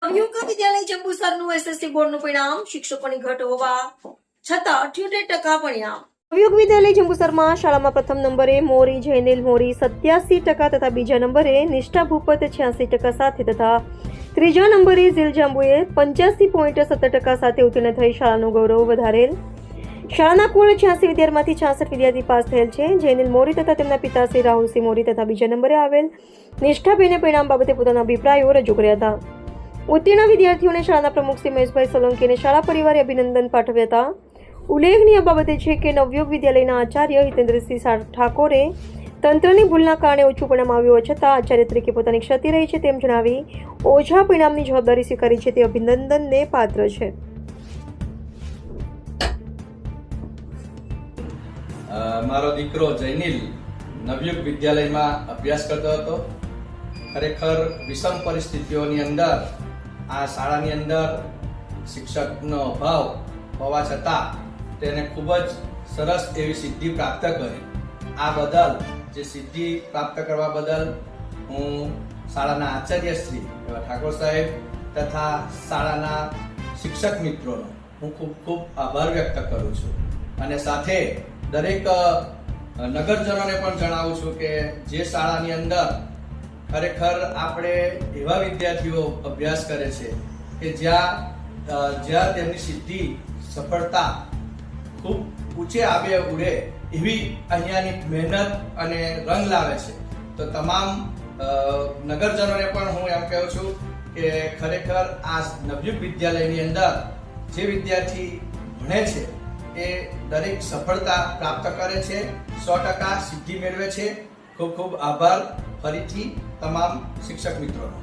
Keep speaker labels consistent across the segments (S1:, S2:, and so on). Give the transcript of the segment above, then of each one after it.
S1: નવયુગ વિદ્યાલય જંબુસરનું SSC બોર્ડનું પરિણામ શિક્ષકોની ઘટ હોવા છતાં 78% પરિણામ. નવયુગ વિદ્યાલય જંબુસરમાં શાળામાં પ્રથમ નંબરે મોરી જૈનેલ મોરી 87% તથા બીજા નંબરે નિષ્ઠા ભૂપત 86% સાથે તથા ત્રીજા નંબરે ઝીલ જાંબુએ 85.70% સાથે ઉત્તીર્ણ થઈ શાળાનું ગૌરવ વધારેલ. શાળાના કુલ 86 વિદ્યાર્થીમાંથી 66 વિદ્યાર્થી પાસ થયેલ છે. જૈનેલ મોરી તથા તેમના પિતાશ્રી રાહુલસિંહ મોરી તથા બીજા નંબરે આવેલ નિષ્ઠાબેને પરિણામ બાબતે પોતાના અભિપ્રાયો રજૂ કર્યા હતા. ઉત્તીર્ણ વિદ્યાર્થીઓને શાળાના પ્રમુખ શ્રી મહેશભાઈ સોલંકી અને શાળા પરિવારે અભિનંદન પાઠવ્યા હતા. ઉલ્લેખનીય બાબતે છે કે નવયુગ વિદ્યાલયના આચાર્ય હિતેન્દ્રસિંહ ઠાકોરે તંત્રની ભૂલના કારણે ઓછું પરિણામ આવ્યું હોવા છતાં આચાર્ય તરીકે પોતાની ક્ષતિ રહી છે તેમ જણાવી ઓછા પરિણામની જવાબદારી સ્વીકારી છે તે અભિનંદનને પાત્ર છે.
S2: મારો દીકરો જૈનિલ નવયુગ વિદ્યાલયમાં અભ્યાસ કરતો હતો. ખરેખર વિષમ પરિસ્થિતિઓની અંદર આ શાળાની અંદર શિક્ષકનો અભાવ હોવા છતાં તેને ખૂબ જ સરસ એવી સિદ્ધિ પ્રાપ્ત કરી. આ બદલ જે સિદ્ધિ પ્રાપ્ત કરવા બદલ હું શાળાના આચાર્ય શ્રી એવા ઠાકોર સાહેબ તથા શાળાના શિક્ષક મિત્રોનો હું ખૂબ ખૂબ આભાર વ્યક્ત કરું છું. અને સાથે દરેક નગરજનોને પણ જણાવું છું કે જે શાળાની અંદર ખરેખર આપણે એવા વિદ્યાર્થીઓ અભ્યાસ કરે છે કે જ્યાં તેમની સિદ્ધિ સફળતા ખૂબ ઊંચે આવે ઉડે એવી અહીંયાની મહેનત અને રંગ લાવે છે. તો તમામ નગરજનોને પણ હું એમ કહું છું કે ખરેખર આ નવયુગ વિદ્યાલયની અંદર જે વિદ્યાર્થી ભણે છે એ દરેક સફળતા પ્રાપ્ત કરે છે, 100% સિદ્ધિ મેળવે છે. ખૂબ ખૂબ આભાર ફરીથી તમામ શિક્ષક મિત્રોનો.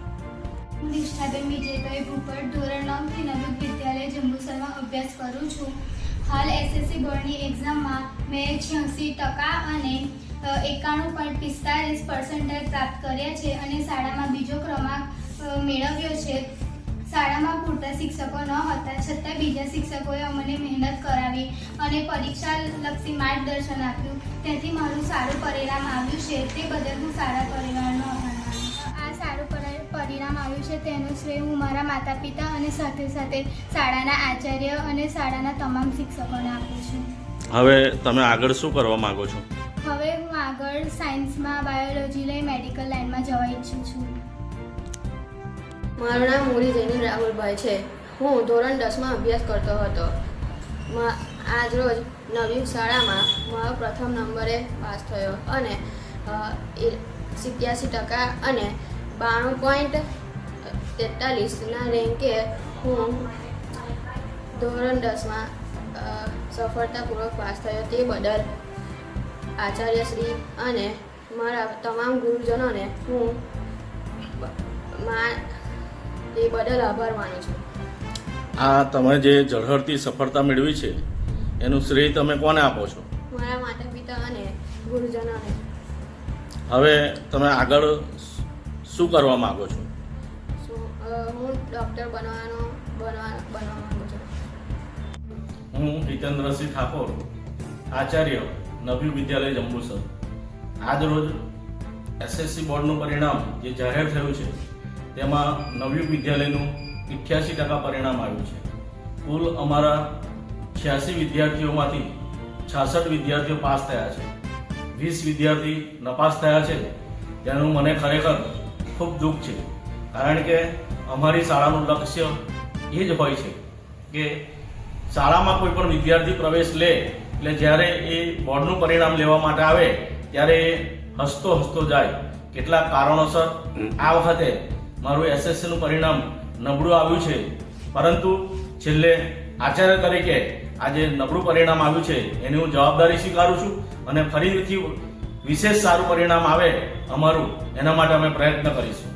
S3: હું નિષ્ઠાબેન વિજયભાઈ ભૂપત ધોરણ 9 થી નવયુગ વિદ્યાલય જંબુસરમાં અભ્યાસ કરું છું. હાલ એસએસસી બોર્ડની એક્ઝામમાં મેં 86% અને 91.45% પ્રાપ્ત કર્યા છે અને શાળામાં બીજો ક્રમાંક મેળવ્યો છે. શાળામાં પૂરતા શિક્ષકો ન હતા છતાં બીજા શિક્ષકોએ અમને મહેનત કરાવી અને પરીક્ષાલક્ષી માર્ગદર્શન આપ્યું. તેથી મારું સારું પરિણામ આવ્યું છે. તે બદલ હું શાળા પરિવારનો આભાર માનું છું. આ સારું પરિણામ આવ્યું છે તેનું શ્રેય હું મારા માતા પિતા અને સાથે સાથે શાળાના આચાર્ય અને શાળાના તમામ શિક્ષકોને આપું છું.
S4: હવે તમે આગળ શું કરવા માંગો છો?
S3: હવે હું આગળ સાયન્સમાં બાયોલોજી લઈ મેડિકલ લાઇનમાં જવા ઈચ્છું છું.
S5: મારું નામ મોરી જૈનિલ રાહુલભાઈ છે. હું ધોરણ 10માં અભ્યાસ કરતો હતો. આજ રોજ નવયુગ શાળામાં મારો પ્રથમ નંબરે પાસ થયો અને 87% અને 92.43ના રેન્કે હું ધોરણ 10માં સફળતાપૂર્વક પાસ થયો. તે બદલ આચાર્યશ્રી અને મારા તમામ ગુરુજનોને હું એ બદલ આભાર માનું છું.
S4: આ તમે જે ઝળહળતી સફળતા મેળવી છે એનું શ્રેય તમે કોને આપો છો?
S5: મારા માતા પિતા અને ગુરુજનોને.
S4: હવે તમે આગળ શું કરવા માંગો છો?
S5: હું ડૉક્ટર બનવા માંગુ છું.
S4: હું હિતેન્દ્રસિંહ ઠાકોર, આચાર્ય નવયુગ વિદ્યાલય જંબુસર. આજ રોજ એસએસસી બોર્ડનું પરિણામ જે જાહેર થયું છે તેમાં નવયુગ વિદ્યાલયનું 88% પરિણામ આવ્યું છે. કુલ અમારા 86 વિદ્યાર્થીઓમાંથી 66 વિદ્યાર્થીઓ પાસ થયા છે. 20 વિદ્યાર્થી નપાસ થયા છે. તેનું મને ખરેખર ખૂબ દુઃખ છે. કારણ કે અમારી શાળાનું લક્ષ્ય એ જ હોય છે કે શાળામાં કોઈ પણ વિદ્યાર્થી પ્રવેશ લે એટલે જ્યારે એ બોર્ડનું પરિણામ લેવા માટે આવે ત્યારે એ હસતો જાય. કેટલાક કારણોસર આ વખતે મારું એસએસસીનું પરિણામ નબળું આવ્યું છે, પરંતુ છેલ્લે આચાર્ય તરીકે આજે નબળું પરિણામ આવ્યું છે એની હું જવાબદારી સ્વીકારું છું અને ફરીથી વિશેષ સારું પરિણામ આવે અમારું એના માટે અમે પ્રયત્ન કરીશું.